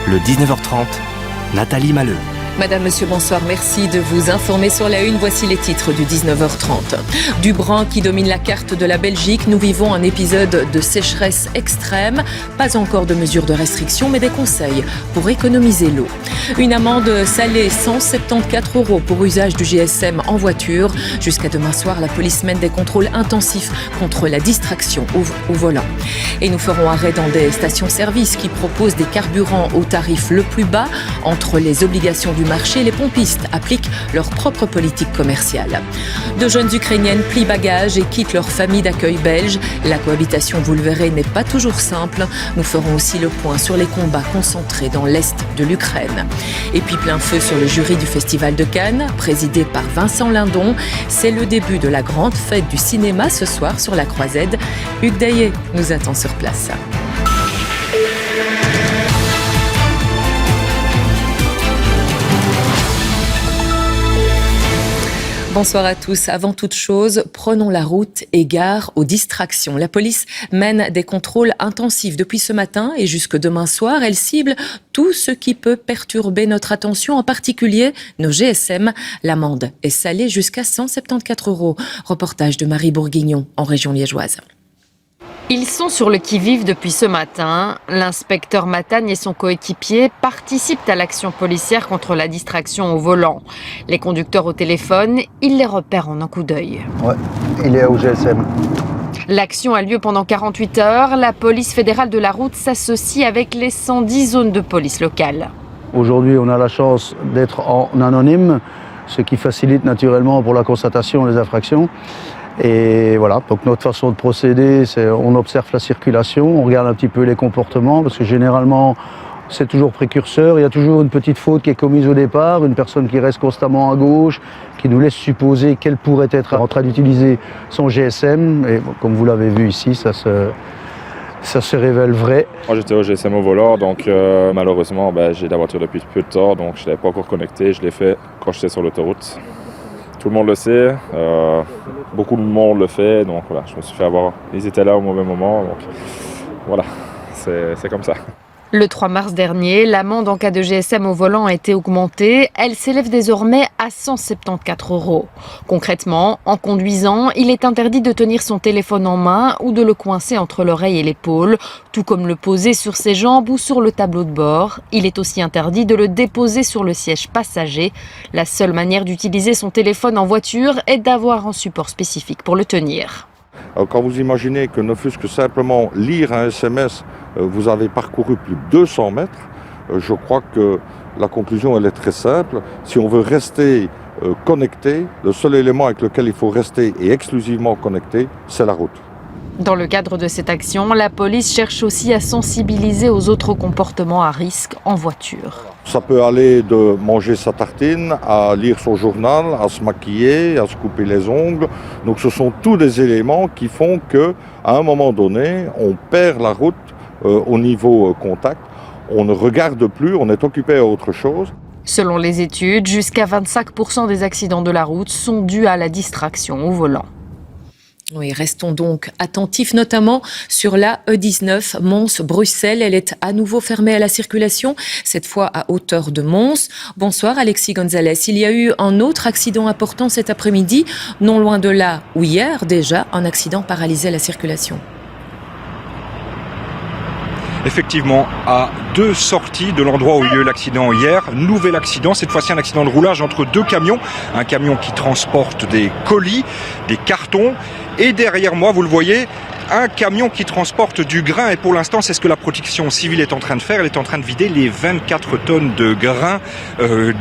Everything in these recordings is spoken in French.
Le 19h30, Nathalie Malleux. Madame, Monsieur, bonsoir. Merci de vous informer sur la une. Voici les titres du 19h30. Du brun qui domine la carte de la Belgique. Nous vivons un épisode de sécheresse extrême. Pas encore de mesures de restriction, mais des conseils pour économiser l'eau. Une amende salée, 174 € pour usage du GSM en voiture. Jusqu'à demain soir, la police mène des contrôles intensifs contre la distraction au volant. Et nous ferons arrêt dans des stations-service qui proposent des carburants au tarif le plus bas. Entre les obligations du marché, les pompistes appliquent leur propre politique commerciale. De jeunes Ukrainiennes plient bagages et quittent leur famille d'accueil belge. La cohabitation, vous le verrez, n'est pas toujours simple. Nous ferons aussi le point sur les combats concentrés dans l'est de l'Ukraine. Et puis plein feu sur le jury du Festival de Cannes, présidé par Vincent Lindon. C'est le début de la grande fête du cinéma ce soir sur la Croisette. Hugues Daillet nous attend sur place. Bonsoir à tous. Avant toute chose, prenons la route et gare aux distractions. La police mène des contrôles intensifs depuis ce matin et jusque demain soir. Elle cible tout ce qui peut perturber notre attention, en particulier nos GSM. L'amende est salée jusqu'à 174 €. Reportage de Marie Bourguignon en région liégeoise. Ils sont sur le qui-vive depuis ce matin. L'inspecteur Matagne et son coéquipier participent à l'action policière contre la distraction au volant. Les conducteurs au téléphone, ils les repèrent en un coup d'œil. Ouais, il est au GSM. L'action a lieu pendant 48 heures. La police fédérale de la route s'associe avec les 110 zones de police locales. Aujourd'hui, on a la chance d'être en anonyme, ce qui facilite naturellement pour la constatation des infractions. Et voilà, donc notre façon de procéder, c'est on observe la circulation, on regarde un petit peu les comportements, parce que généralement, c'est toujours précurseur. Il y a toujours une petite faute qui est commise au départ, une personne qui reste constamment à gauche, qui nous laisse supposer qu'elle pourrait être en train d'utiliser son GSM. Et comme vous l'avez vu ici, ça se révèle vrai. Moi j'étais au GSM au volant, donc malheureusement j'ai la voiture depuis peu de temps, donc je ne l'avais pas encore connecté. Je l'ai fait quand j'étais sur l'autoroute. Tout le monde le sait, beaucoup de monde le fait, donc voilà, je me suis fait avoir. Ils étaient là au mauvais moment, donc voilà, c'est comme ça. Le 3 mars dernier, l'amende en cas de GSM au volant a été augmentée. Elle s'élève désormais à 174 €. Concrètement, en conduisant, il est interdit de tenir son téléphone en main ou de le coincer entre l'oreille et l'épaule, tout comme le poser sur ses jambes ou sur le tableau de bord. Il est aussi interdit de le déposer sur le siège passager. La seule manière d'utiliser son téléphone en voiture est d'avoir un support spécifique pour le tenir. Alors, quand vous imaginez que ne fût-ce que simplement lire un SMS, vous avez parcouru plus de 200 mètres, je crois que la conclusion elle est très simple. Si on veut rester connecté, le seul élément avec lequel il faut rester et exclusivement connecté, c'est la route. Dans le cadre de cette action, la police cherche aussi à sensibiliser aux autres comportements à risque en voiture. Ça peut aller de manger sa tartine, à lire son journal, à se maquiller, à se couper les ongles. Donc ce sont tous des éléments qui font qu'à un moment donné, on perd la route au niveau contact. On ne regarde plus, on est occupé à autre chose. Selon les études, jusqu'à 25% des accidents de la route sont dus à la distraction au volant. Oui, restons donc attentifs, notamment sur la E19 Mons-Bruxelles. Elle est à nouveau fermée à la circulation, cette fois à hauteur de Mons. Bonsoir Alexis Gonzalez. Il y a eu un autre accident important cet après-midi, non loin de là où hier déjà, un accident paralysait la circulation. Effectivement, à 2 sorties de l'endroit où il y a eu l'accident hier, nouvel accident, cette fois-ci un accident de roulage entre 2 camions. Un camion qui transporte des colis, des cartons, et derrière moi, vous le voyez, un camion qui transporte du grain. Et pour l'instant, c'est ce que la protection civile est en train de faire. Elle est en train de vider les 24 tonnes de grain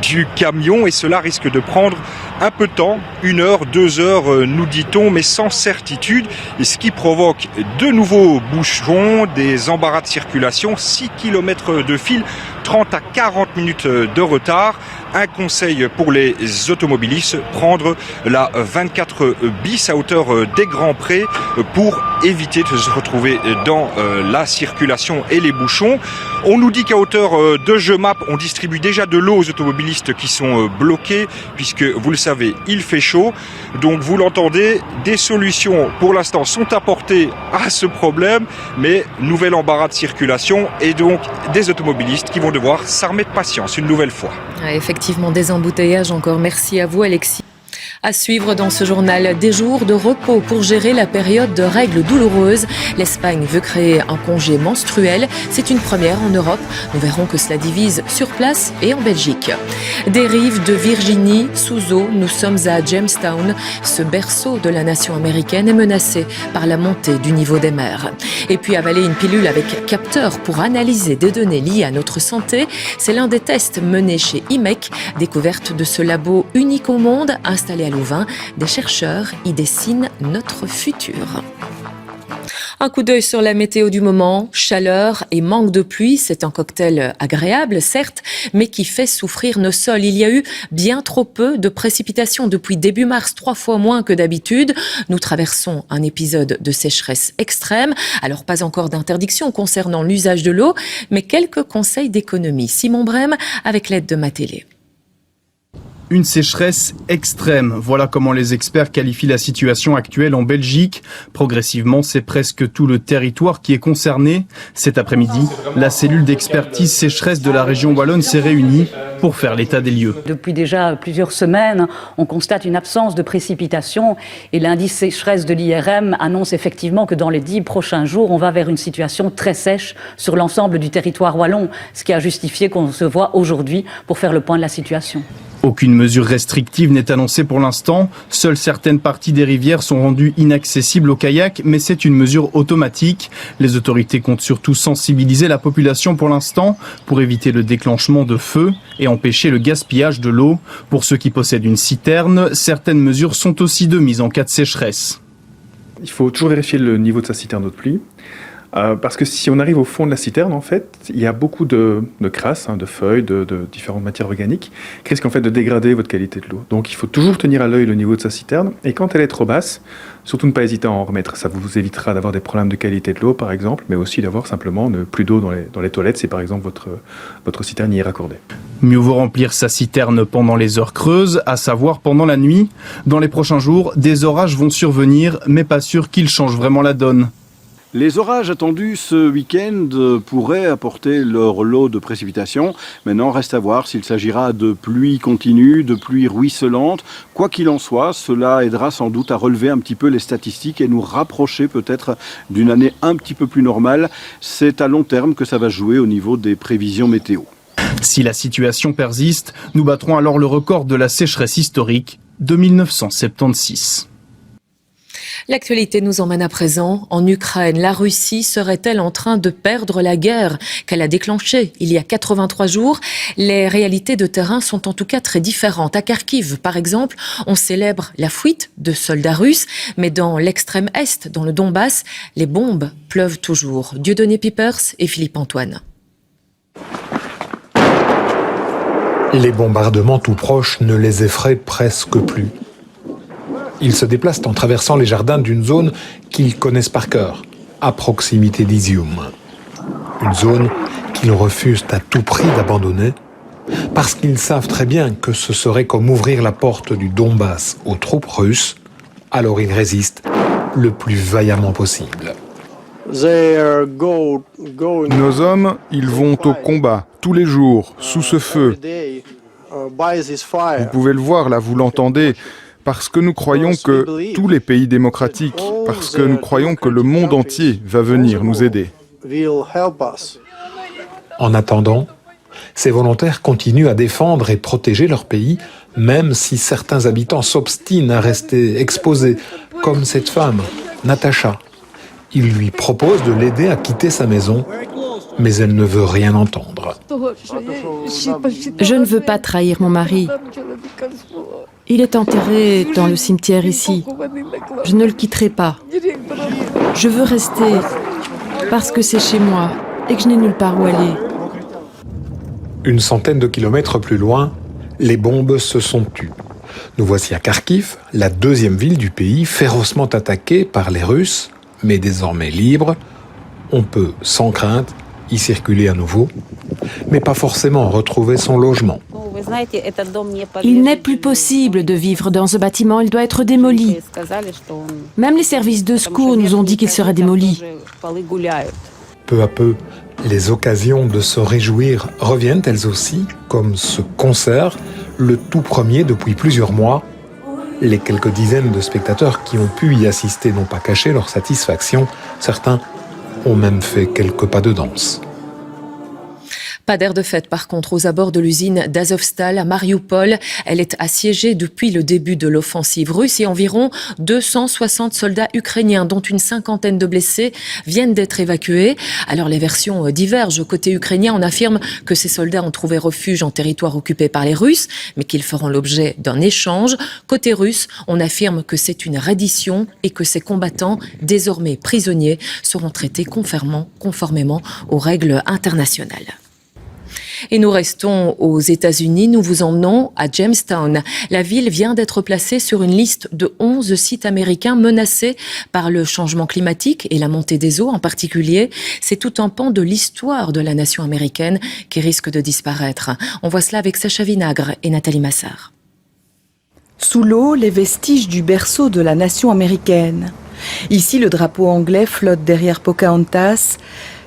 du camion, et cela risque de prendre un peu de temps, 1 heure, 2 heures, nous dit-on, mais sans certitude, et ce qui provoque de nouveaux bouchons, des embarras de circulation, 6 km de fil, 30 à 40 minutes de retard. un conseil pour les automobilistes, prendre la 24 bis à hauteur des Grands Prés pour éviter de se retrouver dans la circulation et les bouchons. On nous dit qu'à hauteur de Jemap, on distribue déjà de l'eau aux automobilistes qui sont bloqués, puisque vous le savez, il fait chaud. Donc vous l'entendez, des solutions pour l'instant sont apportées à ce problème, mais nouvel embarras de circulation et donc des automobilistes qui vont devoir s'armer de patience une nouvelle fois. Effectivement, des embouteillages encore. Merci à vous, Alexis. À suivre dans ce journal, des jours de repos pour gérer la période de règles douloureuses. L'Espagne veut créer un congé menstruel. C'est une première en Europe. Nous verrons que cela divise sur place et en Belgique. Des rives de Virginie sous eau, nous sommes à Jamestown. Ce berceau de la nation américaine est menacé par la montée du niveau des mers. Et puis avaler une pilule avec capteur pour analyser des données liées à notre santé. C'est l'un des tests menés chez IMEC. Découverte de ce labo unique au monde installé à Louvain, des chercheurs y dessinent notre futur. Un coup d'œil sur la météo du moment, chaleur et manque de pluie, c'est un cocktail agréable certes, mais qui fait souffrir nos sols. Il y a eu bien trop peu de précipitations depuis début mars, 3 fois moins que d'habitude. Nous traversons un épisode de sécheresse extrême, alors pas encore d'interdiction concernant l'usage de l'eau, mais quelques conseils d'économie. Simon Brem avec l'aide de Matélé. Une sécheresse extrême. Voilà comment les experts qualifient la situation actuelle en Belgique. Progressivement, c'est presque tout le territoire qui est concerné. Cet après-midi, la cellule d'expertise sécheresse de la région wallonne s'est réunie pour faire l'état des lieux. Depuis déjà plusieurs semaines, on constate une absence de précipitations et l'indice sécheresse de l'IRM annonce effectivement que dans les 10 prochains jours, on va vers une situation très sèche sur l'ensemble du territoire wallon, ce qui a justifié qu'on se voit aujourd'hui pour faire le point de la situation. Aucune mesure restrictive n'est annoncée pour l'instant. Seules certaines parties des rivières sont rendues inaccessibles aux kayaks, mais c'est une mesure automatique. Les autorités comptent surtout sensibiliser la population pour l'instant pour éviter le déclenchement de feux et empêcher le gaspillage de l'eau. Pour ceux qui possèdent une citerne, certaines mesures sont aussi de mise en cas de sécheresse. Il faut toujours vérifier le niveau de sa citerne d'eau de pluie. Parce que si on arrive au fond de la citerne, en fait, il y a beaucoup de crasse, de feuilles, de différentes matières organiques qui risquent en fait de dégrader votre qualité de l'eau. Donc il faut toujours tenir à l'œil le niveau de sa citerne. Et quand elle est trop basse, surtout ne pas hésiter à en remettre. Ça vous évitera d'avoir des problèmes de qualité de l'eau, par exemple, mais aussi d'avoir simplement plus d'eau dans les toilettes si par exemple votre citerne y est raccordée. Mieux vaut remplir sa citerne pendant les heures creuses, à savoir pendant la nuit. Dans les prochains jours, des orages vont survenir, mais pas sûr qu'ils changent vraiment la donne. Les orages attendus ce week-end pourraient apporter leur lot de précipitations. Maintenant, reste à voir s'il s'agira de pluie continue, de pluie ruisselante. Quoi qu'il en soit, cela aidera sans doute à relever un petit peu les statistiques et nous rapprocher peut-être d'une année un petit peu plus normale. C'est à long terme que ça va jouer au niveau des prévisions météo. Si la situation persiste, nous battrons alors le record de la sécheresse historique de 1976. L'actualité nous emmène à présent en Ukraine. La Russie serait-elle en train de perdre la guerre qu'elle a déclenchée il y a 83 jours? Les réalités de terrain sont en tout cas très différentes. À Kharkiv, par exemple, on célèbre la fuite de soldats russes, mais dans l'extrême est, dans le Donbass, les bombes pleuvent toujours. Dieudonné Pipers et Philippe Antoine. Les bombardements tout proches ne les effraient presque plus. Ils se déplacent en traversant les jardins d'une zone qu'ils connaissent par cœur, à proximité d'Izium. Une zone qu'ils refusent à tout prix d'abandonner, parce qu'ils savent très bien que ce serait comme ouvrir la porte du Donbass aux troupes russes, alors ils résistent le plus vaillamment possible. Nos hommes, ils vont au combat, tous les jours, sous ce feu. Vous pouvez le voir là, vous l'entendez. Parce que nous croyons que tous les pays démocratiques, parce que nous croyons que le monde entier va venir nous aider. En attendant, ces volontaires continuent à défendre et protéger leur pays, même si certains habitants s'obstinent à rester exposés, comme cette femme, Natacha. Ils lui proposent de l'aider à quitter sa maison, mais elle ne veut rien entendre. Je ne veux pas trahir mon mari. Il est enterré dans le cimetière ici. Je ne le quitterai pas. Je veux rester parce que c'est chez moi et que je n'ai nulle part où aller. Une centaine de kilomètres plus loin, Les bombes se sont tues. Nous voici à Kharkiv, la deuxième ville du pays, férocement attaquée par les Russes, mais désormais libre. On peut, sans crainte, y circuler à nouveau, mais pas forcément retrouver son logement. Il n'est plus possible de vivre dans ce bâtiment, il doit être démoli. Même les services de secours nous ont dit qu'il serait démoli. Peu à peu, les occasions de se réjouir reviennent elles aussi, comme ce concert, le tout premier depuis plusieurs mois. Les quelques dizaines de spectateurs qui ont pu y assister n'ont pas caché leur satisfaction. Certains ont même fait quelques pas de danse. Pas d'air de fête par contre aux abords de l'usine d'Azovstal à Mariupol. Elle est assiégée depuis le début de l'offensive russe et environ 260 soldats ukrainiens, dont une cinquantaine de blessés, viennent d'être évacués. Alors les versions divergent. Côté ukrainien, on affirme que ces soldats ont trouvé refuge en territoire occupé par les Russes, mais qu'ils feront l'objet d'un échange. Côté russe, on affirme que c'est une reddition et que ces combattants, désormais prisonniers, seront traités conformément aux règles internationales. Et nous restons aux États-Unis. Nous vous emmenons à Jamestown. La ville vient d'être placée sur une liste de 11 sites américains menacés par le changement climatique et la montée des eaux en particulier. C'est tout un pan de l'histoire de la nation américaine qui risque de disparaître. On voit cela avec Sacha Vinagre et Nathalie Massard. Sous l'eau, les vestiges du berceau de la nation américaine. Ici, le drapeau anglais flotte derrière Pocahontas,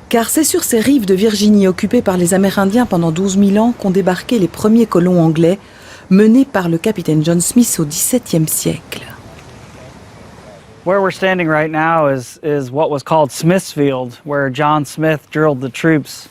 car c'est sur ces rives de Virginie occupées par les Amérindiens pendant 12 000 ans qu'ont débarqué les premiers colons anglais, menés par le capitaine John Smith au XVIIe siècle. Where we're standing right now is what was called Smithfield, where John Smith drilled the troops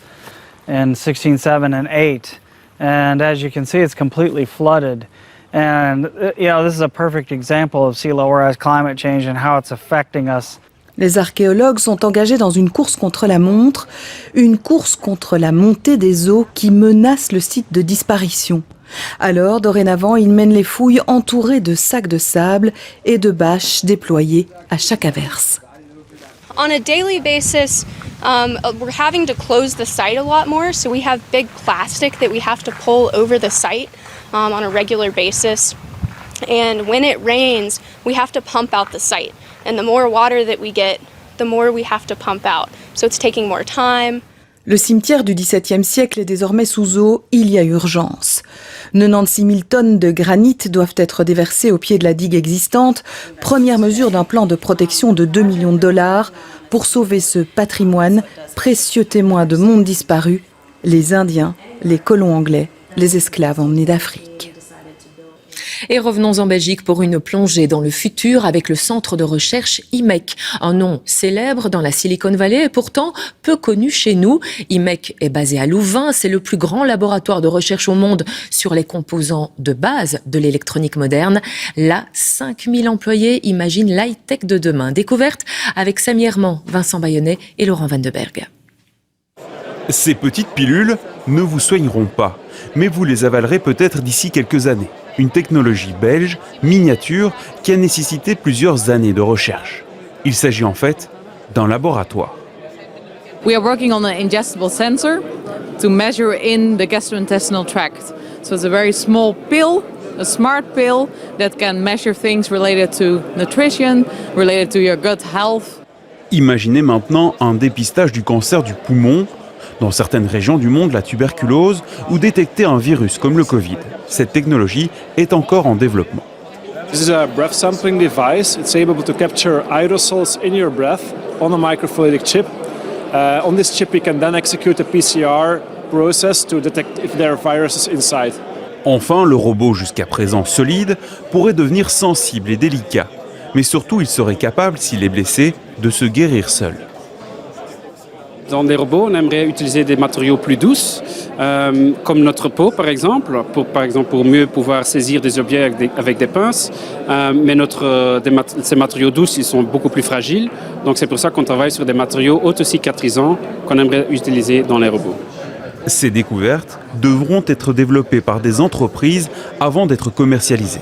in 1607 and 8. And as you can see, it's completely flooded. And this is a perfect example of sea level rise climate change and how it's affecting us. Les archéologues sont engagés dans une course contre la montre, une course contre la montée des eaux qui menace le site de disparition. Alors, dorénavant, ils mènent les fouilles entourés de sacs de sable et de bâches déployées à chaque averse. On a daily basis, we're having to close the site a lot more, so we have big plastic that we have to pull over the site on a regular basis. And when it rains, we have to pump out the site. And the more water that we get, the more we have to pump out. So it's taking more time. Le cimetière du XVIIe siècle est désormais sous eau, il y a urgence. 96 000 tonnes de granit doivent être déversées au pied de la digue existante, première mesure d'un plan de protection de 2 millions de dollars pour sauver ce patrimoine, précieux témoin de mondes disparus, les Indiens, les colons anglais, les esclaves emmenés d'Afrique. Et revenons en Belgique pour une plongée dans le futur avec le centre de recherche IMEC, un nom célèbre dans la Silicon Valley et pourtant peu connu chez nous. IMEC est basé à Louvain, c'est le plus grand laboratoire de recherche au monde sur les composants de base de l'électronique moderne. Là, 5000 employés imaginent l'high-tech de demain. Découverte avec Samy Herman, Vincent Bayonnet et Laurent Van de Berg. Ces petites pilules ne vous soigneront pas, mais vous les avalerez peut-être d'ici quelques années. Une technologie belge, miniature, qui a nécessité plusieurs années de recherche. Il s'agit en fait d'un laboratoire. We are working on an ingestible sensor to measure in the gastrointestinal tract. So it's a very small pill, a smart pill that can measure things related to nutrition, related to your gut health. Imaginez maintenant un dépistage du cancer du poumon, dans certaines régions du monde la tuberculose ou détecter un virus comme le Covid. Cette technologie est encore en développement. This is a breath sampling device. It's able to capture aerosols in your breath on a microfluidic chip. On this chip, we can then execute a PCR process to detect if there are viruses inside. Enfin, le robot jusqu'à présent solide pourrait devenir sensible et délicat. Mais surtout, il serait capable, s'il est blessé, de se guérir seul. Dans des robots, on aimerait utiliser des matériaux plus doux, comme notre peau par exemple pour mieux pouvoir saisir des objets avec des pinces. Mais ces matériaux doux, ils sont beaucoup plus fragiles. Donc c'est pour ça qu'on travaille sur des matériaux auto-cicatrisants qu'on aimerait utiliser dans les robots. Ces découvertes devront être développées par des entreprises avant d'être commercialisées.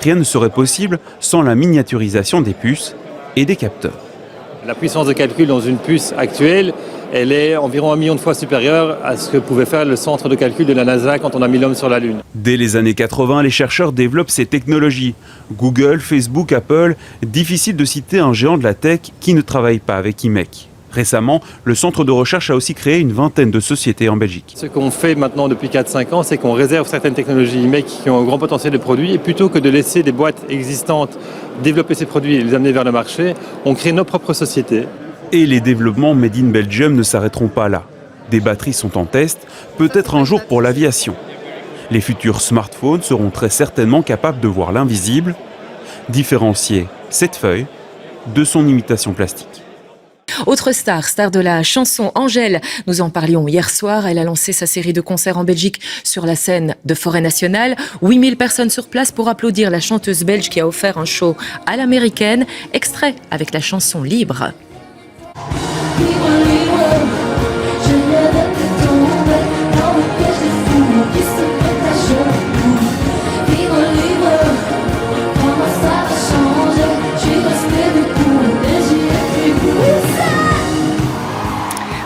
Rien ne serait possible sans la miniaturisation des puces et des capteurs. La puissance de calcul dans une puce actuelle elle est environ 1 million de fois supérieure à ce que pouvait faire le centre de calcul de la NASA quand on a mis l'homme sur la Lune. Dès les années 80, les chercheurs développent ces technologies. Google, Facebook, Apple, difficile de citer un géant de la tech qui ne travaille pas avec IMEC. Récemment, le centre de recherche a aussi créé une vingtaine de sociétés en Belgique. Ce qu'on fait maintenant depuis 4-5 ans, c'est qu'on réserve certaines technologies IMEC qui ont un grand potentiel de produits, et plutôt que de laisser des boîtes existantes développer ces produits et les amener vers le marché, on crée nos propres sociétés. Et les développements Made in Belgium ne s'arrêteront pas là. Des batteries sont en test, peut-être un jour pour l'aviation. Les futurs smartphones seront très certainement capables de voir l'invisible, différencier cette feuille de son imitation plastique. Autre star de la chanson, Angèle. Nous en parlions hier soir. Elle a lancé sa série de concerts en Belgique sur la scène de Forêt Nationale. 8000 personnes sur place pour applaudir la chanteuse belge qui a offert un show à l'américaine. Extrait avec la chanson Libre.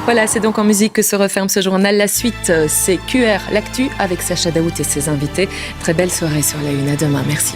Voilà, c'est donc en musique que se referme ce journal. La suite, c'est QR, l'actu avec Sacha Daoud et ses invités. Très belle soirée sur La Une. À demain. Merci.